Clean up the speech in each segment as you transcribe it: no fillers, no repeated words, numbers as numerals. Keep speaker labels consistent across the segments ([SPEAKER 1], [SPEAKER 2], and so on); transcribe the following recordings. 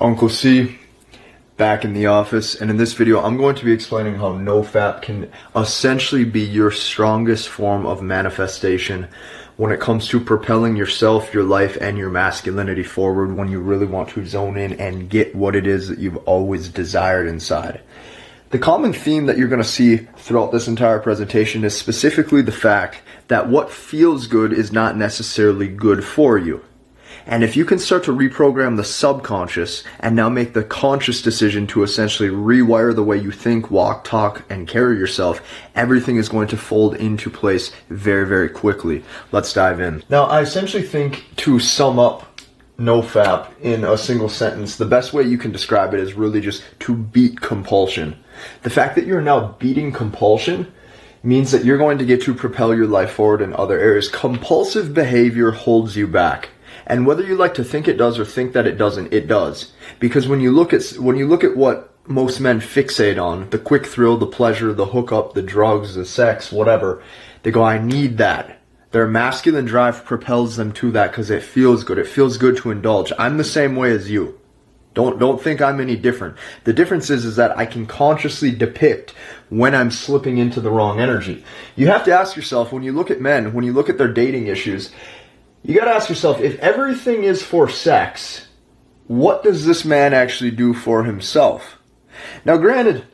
[SPEAKER 1] Uncle C, back in the office, and in this video I'm going to be explaining how NoFap can essentially be your strongest form of manifestation when it comes to propelling yourself, your life, and your masculinity forward when you really want to zone in and get what it is that you've always desired inside. The common theme that you're going to see throughout this entire presentation is specifically the fact that what feels good is not necessarily good for you. And if you can start to reprogram the subconscious and now make the conscious decision to essentially rewire the way you think, walk, talk, and carry yourself, everything is going to fold into place very, very quickly. Let's dive in. Now, I essentially think to sum up NoFap in a single sentence, the best way you can describe it is really just to beat compulsion. The fact that you're now beating compulsion means that you're going to get to propel your life forward in other areas. Compulsive behavior holds you back. And whether you like to think it does or think that it doesn't, it does. Because when you look at what most men fixate on, the quick thrill, the pleasure, the hookup, the drugs, the sex, whatever, they go, I need that. Their masculine drive propels them to that because it feels good. It feels good to indulge. I'm the same way as you. Don't think I'm any different. The difference is that I can consciously depict when I'm slipping into the wrong energy. You have to ask yourself, when you look at men, when you look at their dating issues, you gotta ask yourself, if everything is for sex, what does this man actually do for himself? Now granted,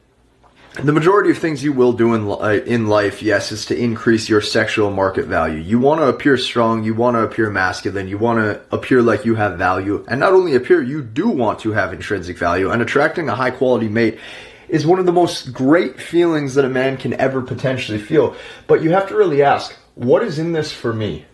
[SPEAKER 1] the majority of things you will do in life, yes, is to increase your sexual market value. You want to appear strong, you want to appear masculine, you want to appear like you have value, and not only appear, you do want to have intrinsic value, and attracting a high quality mate is one of the most great feelings that a man can ever potentially feel. But you have to really ask, what is in this for me?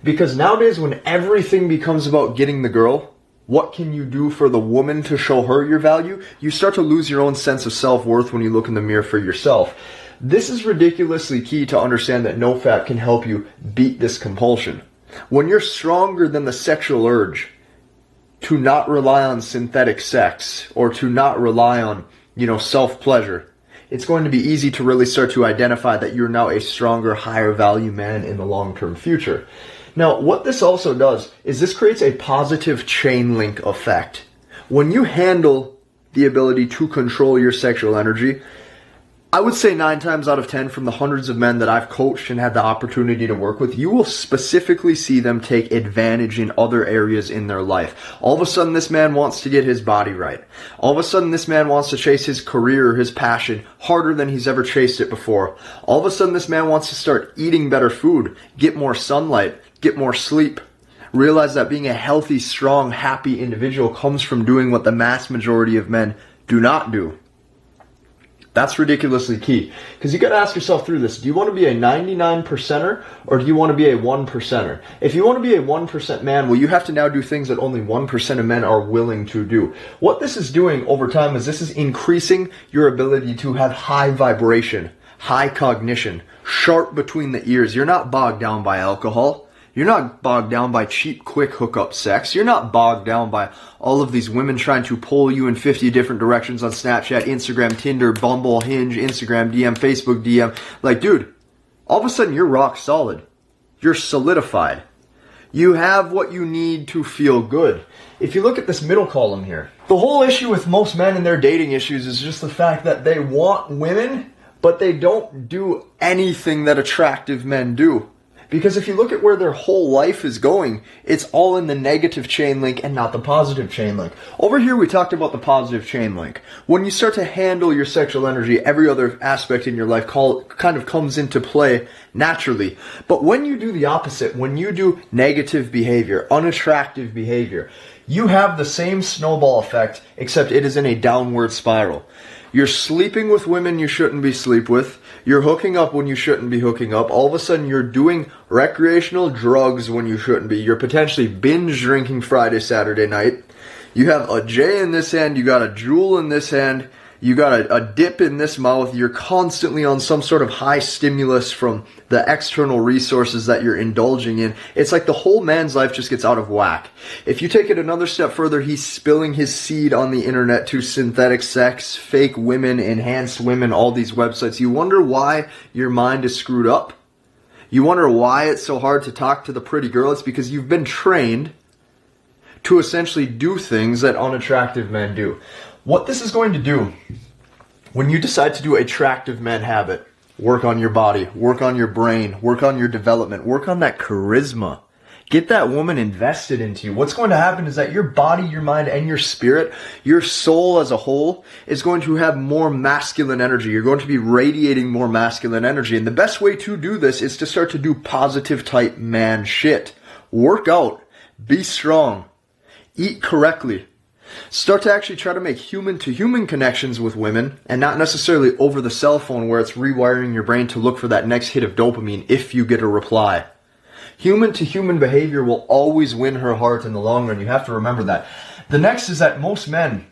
[SPEAKER 1] Because nowadays when everything becomes about getting the girl, what can you do for the woman to show her your value? You start to lose your own sense of self-worth when you look in the mirror for yourself. This is ridiculously key to understand that NoFap can help you beat this compulsion. When you're stronger than the sexual urge to not rely on synthetic sex or to not rely on, self-pleasure, it's going to be easy to really start to identify that you're now a stronger, higher value man in the long-term future. Now, what this also does is this creates a positive chain link effect. When you handle the ability to control your sexual energy, I would say 9 times out of 10 from the hundreds of men that I've coached and had the opportunity to work with, you will specifically see them take advantage in other areas in their life. All of a sudden, this man wants to get his body right. All of a sudden, this man wants to chase his career, his passion, harder than he's ever chased it before. All of a sudden, this man wants to start eating better food, get more sunlight, get more sleep. Realize that being a healthy, strong, happy individual comes from doing what the mass majority of men do not do. That's ridiculously key. Because you got to ask yourself through this. Do you want to be a 99%er or do you want to be a 1%er? If you want to be a 1% man, well, you have to now do things that only 1% of men are willing to do. What this is doing over time is this is increasing your ability to have high vibration, high cognition, sharp between the ears. You're not bogged down by alcohol. You're not bogged down by cheap, quick hookup sex. You're not bogged down by all of these women trying to pull you in 50 different directions on Snapchat, Instagram, Tinder, Bumble, Hinge, Instagram, DM, Facebook, DM. Like, dude, all of a sudden you're rock solid. You're solidified. You have what you need to feel good. If you look at this middle column here, the whole issue with most men and their dating issues is just the fact that they want women, but they don't do anything that attractive men do. Because if you look at where their whole life is going, it's all in the negative chain link and not the positive chain link. Over here, we talked about the positive chain link. When you start to handle your sexual energy, every other aspect in your life kind of comes into play naturally. But when you do the opposite, when you do negative behavior, unattractive behavior, you have the same snowball effect, except it is in a downward spiral. You're sleeping with women you shouldn't be sleep with. You're hooking up when you shouldn't be hooking up. All of a sudden, you're doing recreational drugs when you shouldn't be. You're potentially binge drinking Friday, Saturday night. You have a J in this hand. You got a Juul in this hand. You got a dip in this mouth. You're constantly on some sort of high stimulus from the external resources that you're indulging in. It's like the whole man's life just gets out of whack. If you take it another step further, he's spilling his seed on the internet to synthetic sex, fake women, enhanced women, all these websites. You wonder why your mind is screwed up? You wonder why it's so hard to talk to the pretty girl? It's because you've been trained to essentially do things that unattractive men do. What this is going to do, when you decide to do attractive men habit, work on your body, work on your brain, work on your development, work on that charisma. Get that woman invested into you. What's going to happen is that your body, your mind, and your spirit, your soul as a whole, is going to have more masculine energy. You're going to be radiating more masculine energy. And the best way to do this is to start to do positive type man shit. Work out. Be strong. Eat correctly. Start to actually try to make human-to-human connections with women, and not necessarily over the cell phone where it's rewiring your brain to look for that next hit of dopamine if you get a reply. Human-to-human behavior will always win her heart in the long run. You have to remember that. The next is that most men,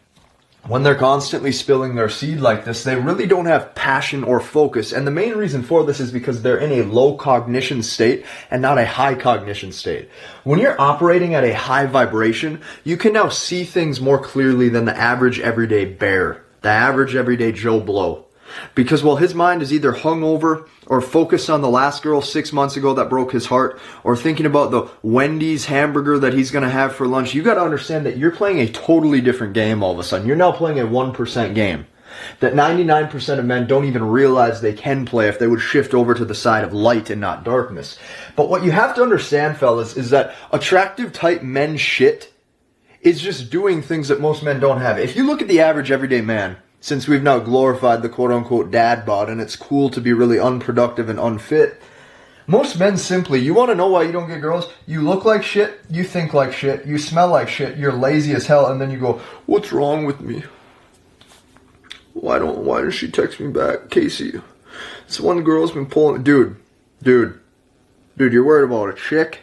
[SPEAKER 1] when they're constantly spilling their seed like this, they really don't have passion or focus. And the main reason for this is because they're in a low cognition state and not a high cognition state. When you're operating at a high vibration, you can now see things more clearly than the average everyday bear, the average everyday Joe Blow. Because while his mind is either hungover or focused on the last girl 6 months ago that broke his heart, or thinking about the Wendy's hamburger that he's going to have for lunch, you got to understand that you're playing a totally different game all of a sudden. You're now playing a 1% game that 99% of men don't even realize they can play if they would shift over to the side of light and not darkness. But what you have to understand, fellas, is that attractive type men shit is just doing things that most men don't have. If you look at the average everyday man, since we've now glorified the quote-unquote dad bod and it's cool to be really unproductive and unfit, most men simply, you want to know why you don't get girls? You look like shit, you think like shit, you smell like shit, you're lazy as hell, and then you go, what's wrong with me? Why does she text me back? Casey, this one girl's been pulling, dude, you're worried about a chick?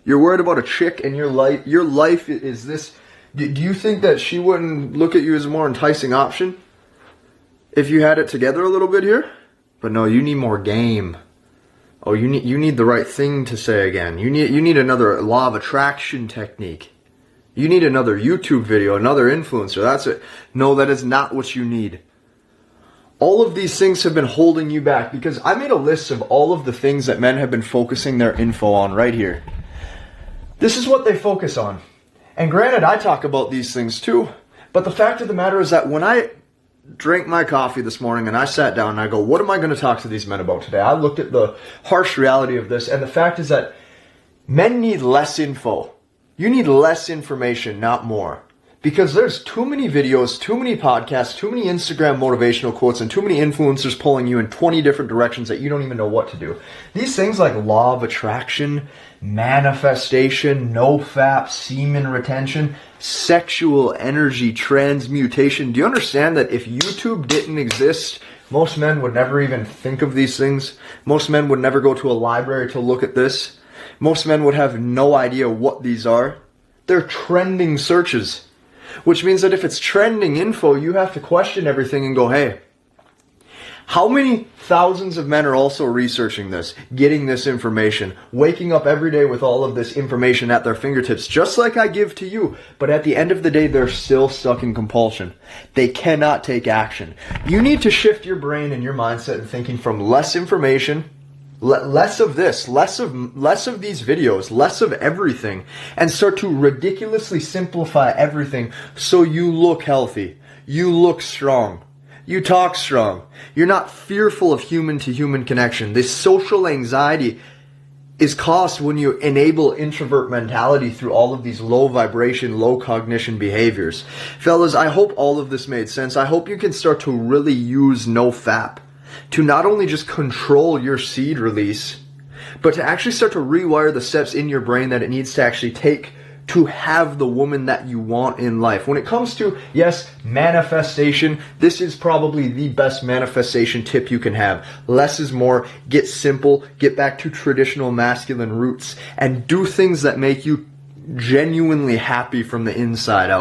[SPEAKER 1] You're worried about a chick and your life is this. Do you think that she wouldn't look at you as a more enticing option if you had it together a little bit here? But no, you need more game. Oh, you need the right thing to say again. You need another law of attraction technique. You need another YouTube video, another influencer. That's it. No, that is not what you need. All of these things have been holding you back because I made a list of all of the things that men have been focusing their info on right here. This is what they focus on. And granted, I talk about these things too, but the fact of the matter is that when I drank my coffee this morning and I sat down and I go, what am I going to talk to these men about today? I looked at the harsh reality of this, and the fact is that men need less info. You need less information, not more. Because there's too many videos, too many podcasts, too many Instagram motivational quotes, and too many influencers pulling you in 20 different directions that you don't even know what to do. These things like law of attraction, manifestation, no-fap, semen retention, sexual energy transmutation. Do you understand that if YouTube didn't exist, most men would never even think of these things? Most men would never go to a library to look at this. Most men would have no idea what these are. They're trending searches. Which means that if it's trending info, you have to question everything and go, hey, how many thousands of men are also researching this, getting this information, waking up every day with all of this information at their fingertips, just like I give to you. But at the end of the day, they're still stuck in compulsion. They cannot take action. You need to shift your brain and your mindset and thinking from less information, less of this, less of these videos, less of everything, and start to ridiculously simplify everything so you look healthy, you look strong, you talk strong, you're not fearful of human-to-human connection. This social anxiety is caused when you enable introvert mentality through all of these low vibration, low cognition behaviors. Fellas, I hope all of this made sense. I hope you can start to really use no-fap to not only just control your seed release, but to actually start to rewire the steps in your brain that it needs to actually take to have the woman that you want in life. When it comes to, yes, manifestation, this is probably the best manifestation tip you can have. Less is more. Get simple. Get back to traditional masculine roots and do things that make you genuinely happy from the inside out.